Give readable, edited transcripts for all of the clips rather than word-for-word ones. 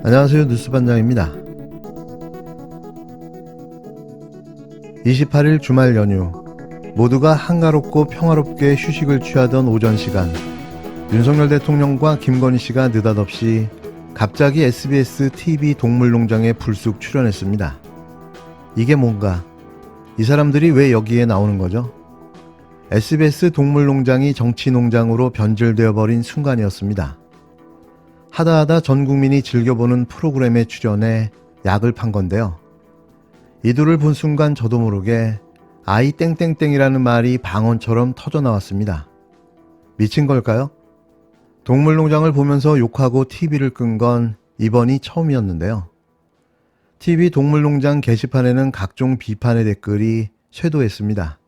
안녕하세요. 뉴스반장입니다. 28일 주말 연휴, 모두가 한가롭고 평화롭게 휴식을 취하던 오전 시간, 윤석열 대통령과 김건희 씨가 느닷없이 갑자기 SBS TV 동물농장에 불쑥 출연했습니다. 이게 뭔가? 이 사람들이 왜 여기에 나오는 거죠? SBS 동물농장이 정치농장으로 변질되어 버린 순간이었습니다. 하다하다 전 국민이 즐겨보는 프로그램에 출연해 약을 판 건데요. 이들을 본 순간 저도 모르게 아이 땡땡땡이라는 말이 방언처럼 터져나왔습니다. 미친 걸까요? 동물농장을 보면서 욕하고 TV를 끈 건 이번이 처음이었는데요. TV 동물농장 게시판에는 각종 비판의 댓글이 쇄도했습니다.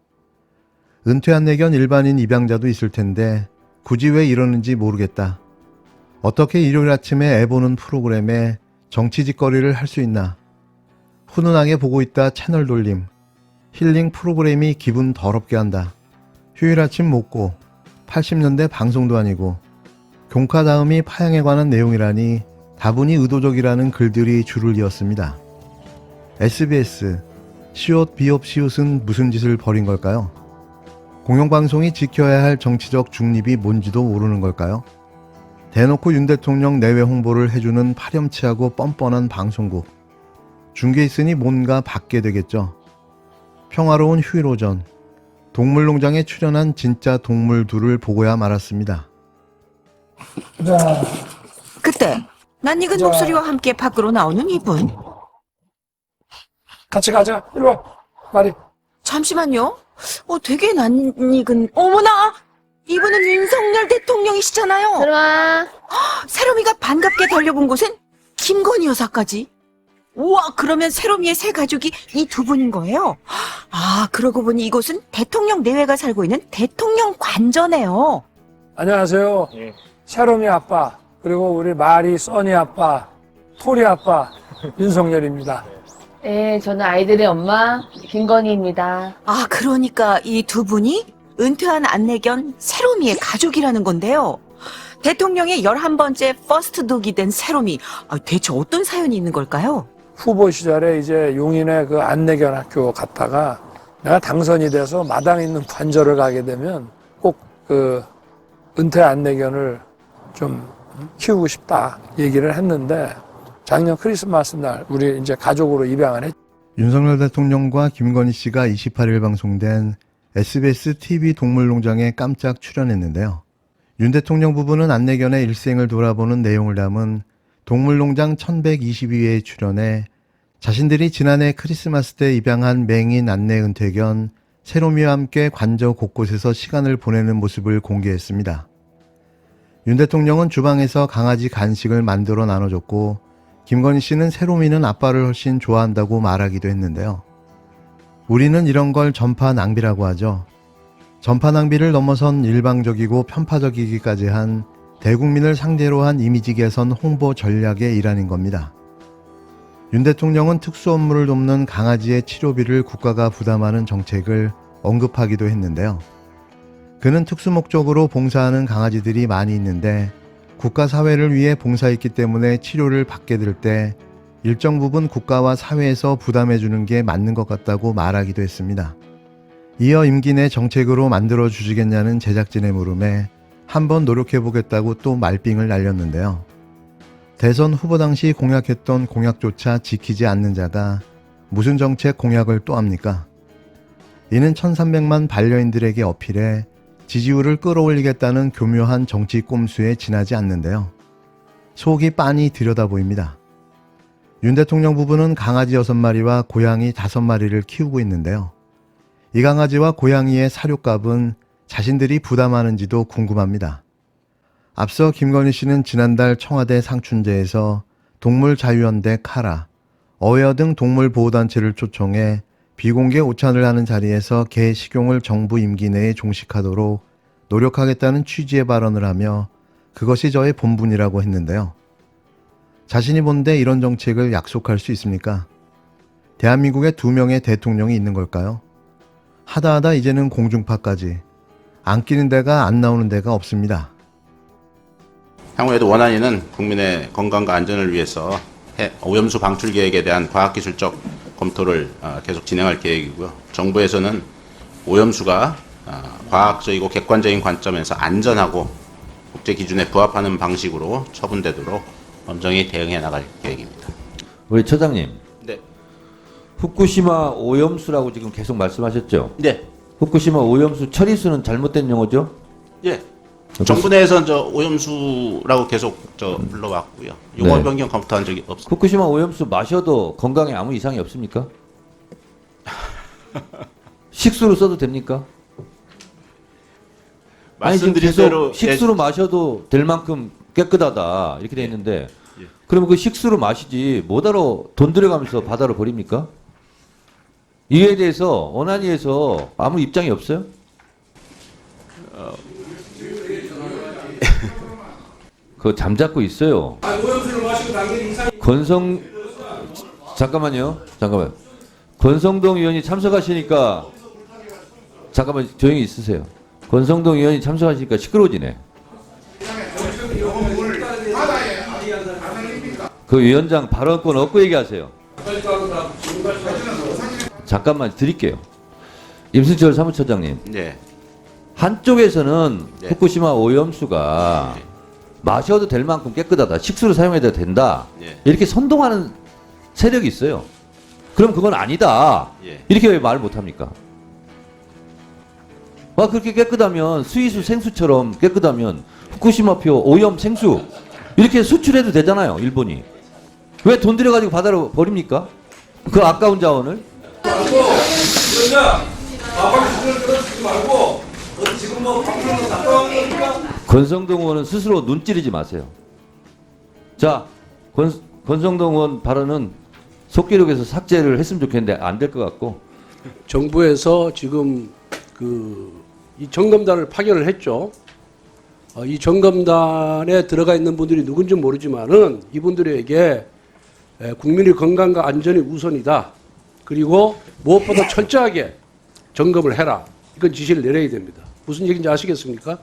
은퇴한 내견 일반인 입양자도 있을 텐데 굳이 왜 이러는지 모르겠다. 어떻게 일요일 아침에 애 보는 프로그램에 정치짓거리를 할 수 있나. 훈훈하게 보고 있다 채널 돌림. 힐링 프로그램이 기분 더럽게 한다. 휴일 아침 먹고 80년대 방송도 아니고 경카 다음이 파양에 관한 내용이라니 다분히 의도적이라는 글들이 줄을 이었습니다. SBS 시옷 비옵 시옷은 무슨 짓을 벌인 걸까요? 공영방송이 지켜야 할 정치적 중립이 뭔지도 모르는 걸까요? 대놓고 윤 대통령 내외 홍보를 해주는 파렴치하고 뻔뻔한 방송국. 중계 있으니 뭔가 받게 되겠죠. 평화로운 휴일 오전, 동물농장에 출연한 진짜 동물 둘을 보고야 말았습니다. 자, 그때 낯익은 자. 목소리와 함께 밖으로 나오는 이분. 같이 가자. 이리 와. 말이. 잠시만요. 되게 낯익은. 어머나! 이분은 윤석열 대통령이시잖아요. 들어와. 세롬이가 반갑게 달려본 곳엔 김건희 여사까지. 우와, 그러면 세롬이의 새 가족이 이 두 분인 거예요? 아, 그러고 보니 이곳은 대통령 내외가 살고 있는 대통령 관저네요. 안녕하세요. 샤롬이 아빠, 그리고 우리 마리 써니 아빠, 토리 아빠, 윤석열입니다. 네, 저는 아이들의 엄마 김건희입니다. 아, 그러니까 이 두 분이 은퇴한 안내견 세롬이의 가족이라는 건데요. 대통령의 11번째 퍼스트 독이 된 세롬이, 대체 어떤 사연이 있는 걸까요? 후보 시절에 이제 용인의 그 안내견 학교 갔다가 내가 당선이 돼서 마당 있는 관저를 가게 되면 꼭 그 은퇴 안내견을 좀 키우고 싶다 얘기를 했는데 작년 크리스마스 날 우리 이제 가족으로 입양을 했죠. 윤석열 대통령과 김건희 씨가 28일 방송된 SBS TV 동물농장에 깜짝 출연했는데요. 윤 대통령 부부는 안내견의 일생을 돌아보는 내용을 담은 동물농장 1122회에 출연해 자신들이 지난해 크리스마스 때 입양한 맹인 안내 은퇴견 세롬이와 함께 관저 곳곳에서 시간을 보내는 모습을 공개했습니다. 윤 대통령은 주방에서 강아지 간식을 만들어 나눠줬고 김건희 씨는 세롬이는 아빠를 훨씬 좋아한다고 말하기도 했는데요. 우리는 이런 걸 전파 낭비라고 하죠. 전파 낭비를 넘어선 일방적이고 편파적이기까지 한 대국민을 상대로 한 이미지 개선 홍보 전략의 일환인 겁니다. 윤 대통령은 특수 업무를 돕는 강아지의 치료비를 국가가 부담하는 정책을 언급하기도 했는데요. 그는 특수 목적으로 봉사하는 강아지들이 많이 있는데 국가 사회를 위해 봉사했기 때문에 치료를 받게 될 때 일정 부분 국가와 사회에서 부담해주는 게 맞는 것 같다고 말하기도 했습니다. 이어 임기 내 정책으로 만들어 주시겠냐는 제작진의 물음에 한번 노력해보겠다고 또 말빙을 날렸는데요. 대선 후보 당시 공약했던 공약조차 지키지 않는 자가 무슨 정책 공약을 또 합니까? 이는 1300만 반려인들에게 어필해 지지율을 끌어올리겠다는 교묘한 정치 꼼수에 지나지 않는데요. 속이 빤히 들여다 보입니다. 윤 대통령 부부는 강아지 6마리와 고양이 5마리를 키우고 있는데요. 이 강아지와 고양이의 사료값은 자신들이 부담하는지도 궁금합니다. 앞서 김건희 씨는 지난달 청와대 상춘제에서 동물자유연대 카라, 어웨어 등 동물보호단체를 초청해 비공개 오찬을 하는 자리에서 개 식용을 정부 임기 내에 종식하도록 노력하겠다는 취지의 발언을 하며 그것이 저의 본분이라고 했는데요. 자신이 본데 이런 정책을 약속할 수 있습니까? 대한민국에 2명의 대통령이 있는 걸까요? 하다하다 이제는 공중파까지 안 끼는 데가 안 나오는 데가 없습니다. 향후에도 원안위는 국민의 건강과 안전을 위해서 오염수 방출 계획에 대한 과학기술적 검토를 계속 진행할 계획이고요. 정부에서는 오염수가 과학적이고 객관적인 관점에서 안전하고 국제 기준에 부합하는 방식으로 처분되도록 엄정히 대응해 나갈 계획입니다. 우리 처장님, 네. 후쿠시마 오염수라고 지금 계속 말씀하셨죠? 네. 후쿠시마 오염수 처리수는 잘못된 용어죠? 예. 정부 내에서는 오염수라고 계속 불러왔고요. 용어 네. 변경 검토한 적이 없습니다. 후쿠시마 오염수 마셔도 건강에 아무 이상이 없습니까? 식수로 써도 됩니까? 아니, 지금 말씀드린 계속 대로 식수로 마셔도 될 만큼 깨끗하다 이렇게 돼 있는데 예. 그러면 그 식수로 마시지 뭐하러 돈 들여가면서 바다로 버립니까? 이에 대해서 원안위에서 아무 입장이 없어요? 그거 잠잡고 있어요. 잠깐만요. 권성동 의원이 참석하시니까 잠깐만 조용히 있으세요. 권성동 의원이 참석하시니까 시끄러워지네. 그 위원장 발언권 얻고 얘기하세요. 잠깐만 드릴게요. 임승철 사무처장님. 네. 한쪽에서는 네. 후쿠시마 오염수가 네. 마셔도 될 만큼 깨끗하다. 식수로 사용해도 된다. 네. 이렇게 선동하는 세력이 있어요. 그럼 그건 아니다. 예. 이렇게 왜 말 못합니까? 그렇게 깨끗하면 수이수 생수처럼 깨끗하면 후쿠시마표 오염 생수 이렇게 수출해도 되잖아요. 일본이. 왜 돈 들여가지고 바다로 버립니까? 그 아까운 자원을? 권성동 의원은 스스로 눈 찌르지 마세요. 자, 권성동 의원 발언은 속기록에서 삭제를 했으면 좋겠는데 안 될 것 같고. 정부에서 지금 이 점검단을 파견을 했죠. 이 점검단에 들어가 있는 분들이 누군지 모르지만은 이분들에게 국민의 건강과 안전이 우선이다. 그리고 무엇보다 철저하게 점검을 해라. 이건 지시를 내려야 됩니다. 무슨 얘기인지 아시겠습니까?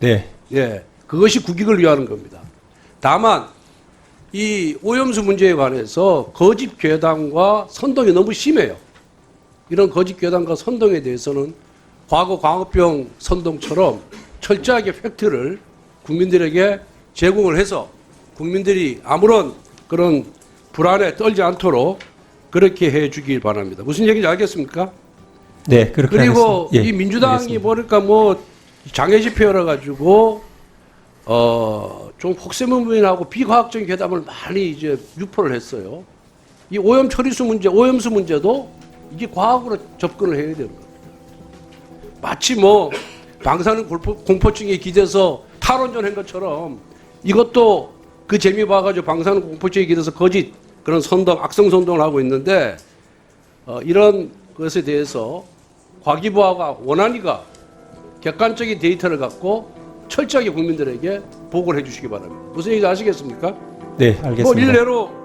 네. 예, 그것이 국익을 위하는 겁니다. 다만 이 오염수 문제에 관해서 거짓 괴담과 선동이 너무 심해요. 이런 거짓 괴담과 선동에 대해서는 과거 광우병 선동처럼 철저하게 팩트를 국민들에게 제공을 해서 국민들이 아무런 그런 불안에 떨지 않도록 그렇게 해 주길 바랍니다. 무슨 얘기인지 알겠습니까? 네, 그렇게 그리고 하겠습니다. 예, 이 민주당이 알겠습니다. 뭐랄까 장애 집회여러 가지고 좀 혹세무민하고 비과학적인 괴담을 많이 이제 유포를 했어요. 이 오염 처리수 문제, 오염수 문제도 이게 과학으로 접근을 해야 되는 겁니다. 마치 방사능 공포증에 기대서 탈원전한 것처럼 이것도 그 재미 봐가지고 방사능 공포증에 기대서 거짓 그런 선동, 악성 선동을 하고 있는데 이런 것에 대해서 과기부하가 원안위가 객관적인 데이터를 갖고 철저하게 국민들에게 보고를 해주시기 바랍니다. 무슨 얘기인지 아시겠습니까? 네, 알겠습니다. 뭐 일례로